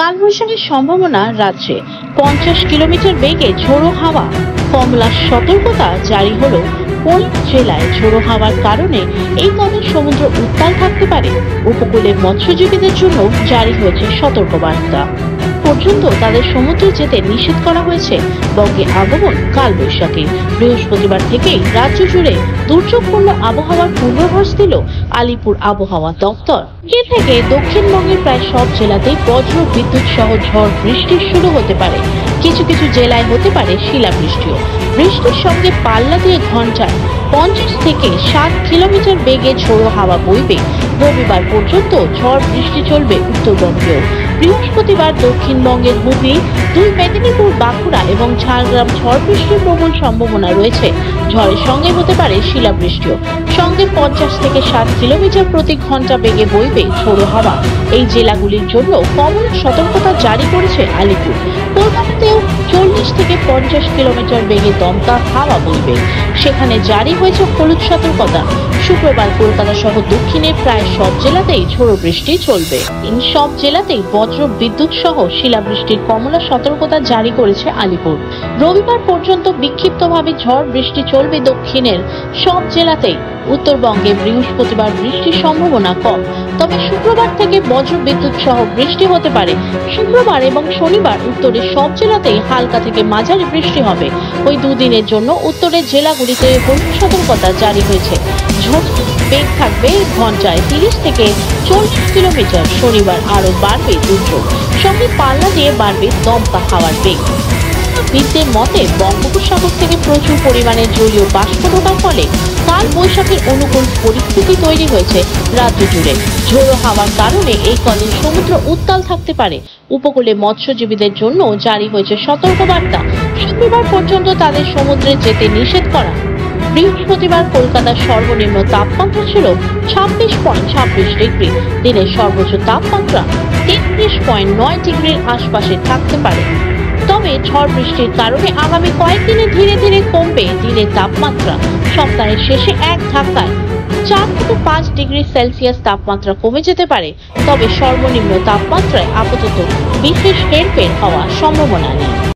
কালবৈশাখীর সম্ভাবনা রাজ্যে 50 কিলোমিটার বেগে ঝোড়ো হাওয়া। কমলা সতর্কতা জারি হলো। কোন জেলায় ঝোড়ো হাওয়ার কারণে এই কদিন সমুদ্র উত্তাল থাকতে পারে? উপকূলে মৎস্যজীবীদের জন্য জারি হয়েছে সতর্কবার্তা। পর্যন্ত তাদের সমুদ্রে যেতে নিষেধ করা হয়েছে। বঙ্গে আগমন কালবৈশাখী। বৃহস্পতিবার থেকেই রাজ্য জুড়ে দুর্যোগপূর্ণ আবহাওয়ার পূর্বাভাস দিল আলিপুর আবহাওয়া দপ্তর। এ থেকে দক্ষিণবঙ্গের প্রায় সব জেলাতেই বজ্র বিদ্যুৎ সহ ঝড় বৃষ্টি শুরু হতে পারে। কিছু কিছু জেলায় হতে পারে শিলাবৃষ্টিও। বৃষ্টির সঙ্গে পাল্লা দিয়ে ঘন্টায় 50 থেকে 60 কিলোমিটার বেগে ঝোড়ো হাওয়া বইবে। রবিবার পর্যন্ত ঝড় বৃষ্টি চলবে উত্তরবঙ্গেও। বৃহস্পতিবার দক্ষিণবঙ্গের হুগলি, দুই মেদিনীপুর, বাঁকুড়া এবং ঝাড়গ্রাম ঝড় বৃষ্টির প্রবল সম্ভাবনা রয়েছে। ঝড়ের সঙ্গে হতে পারে শিলাবৃষ্টিও। সঙ্গে 50 থেকে 60 কিলোমিটার প্রতি ঘন্টা বেগে বইবে ঝোড়ো হাওয়া। এই জেলাগুলির জন্য কমলা সতর্কতা জারি করেছে আলিপুর। কলকাতাতেও 40 থেকে 50 কিলোমিটার বেগে দমকা হাওয়া বইবে। সেখানে জারি হয়েছে হলুদ সতর্কতা। শুক্রবার কলকাতা সহ দক্ষিণের প্রায় সব জেলাতেই ঝোড়ো বৃষ্টি চলবে। সব জেলাতেই বজ্র বিদ্যুৎ সহ শিলাবৃষ্টির কমলা সতর্কতা জারি করেছে আলিপুর। রবিবার পর্যন্ত বিক্ষিপ্তভাবে ঝড় বৃষ্টি চলবে দক্ষিণের সব জেলাতেই। উত্তরবঙ্গে বৃহস্পতিবার বৃষ্টির সম্ভাবনা কম, তবে শুক্রবার থেকে বজ্র বিদ্যুৎ সহ বৃষ্টি হতে পারে। শুক্রবার এবং শনিবার উত্তরের সব জেলাতেই হালকা থেকে মাঝারি বৃষ্টি হবে। ওই দুদিনের জন্য উত্তরের জেলাগুলিতে হলুদ সতর্কতা জারি হয়েছে। ঝোড়ো বেগ থাকবে ঘন্টায় 30 থেকে 40 কিলোমিটার। শনিবার আরো বাড়বে দুর্যোগ, সঙ্গে পাল্লা দিয়ে বাড়বে দমকা হাওয়ার বেগ। বিদদের মতে বঙ্গোপসাগর থেকে প্রচুর পরিমাণে জলীয় বাষ্প ঢোকার ফলে কাল বৈশাখীর অনুকূল পরিস্থিতি তৈরি হয়েছে রাজ্য জুড়ে। ঝোড়ো হাওয়ার কারণে এই কদিন সমুদ্র উত্তাল থাকতে পারে। উপকূলে মৎস্যজীবীদের জন্য জারি হয়েছে সতর্কবার্তা। শুক্রবার পর্যন্ত তাদের সমুদ্রে যেতে নিষেধ করা। বৃহস্পতিবার কলকাতার সর্বনিম্ন তাপমাত্রা ছিল 26.26 ডিগ্রি। দিনের সর্বোচ্চ তাপমাত্রা 33.9 ডিগ্রির আশপাশে থাকতে পারে। তবে ঝড় বৃষ্টির কারণে আগামী কয়েকদিনে ধীরে ধীরে কমবে দিনের তাপমাত্রা। সপ্তাহের শেষে এক ধাক্কায় 4 থেকে 5 ডিগ্রি সেলসিয়াস তাপমাত্রা কমে যেতে পারে। তবে সর্বনিম্ন তাপমাত্রায় আপাতত বিশেষ হেরফের হওয়ার সম্ভাবনা নেই।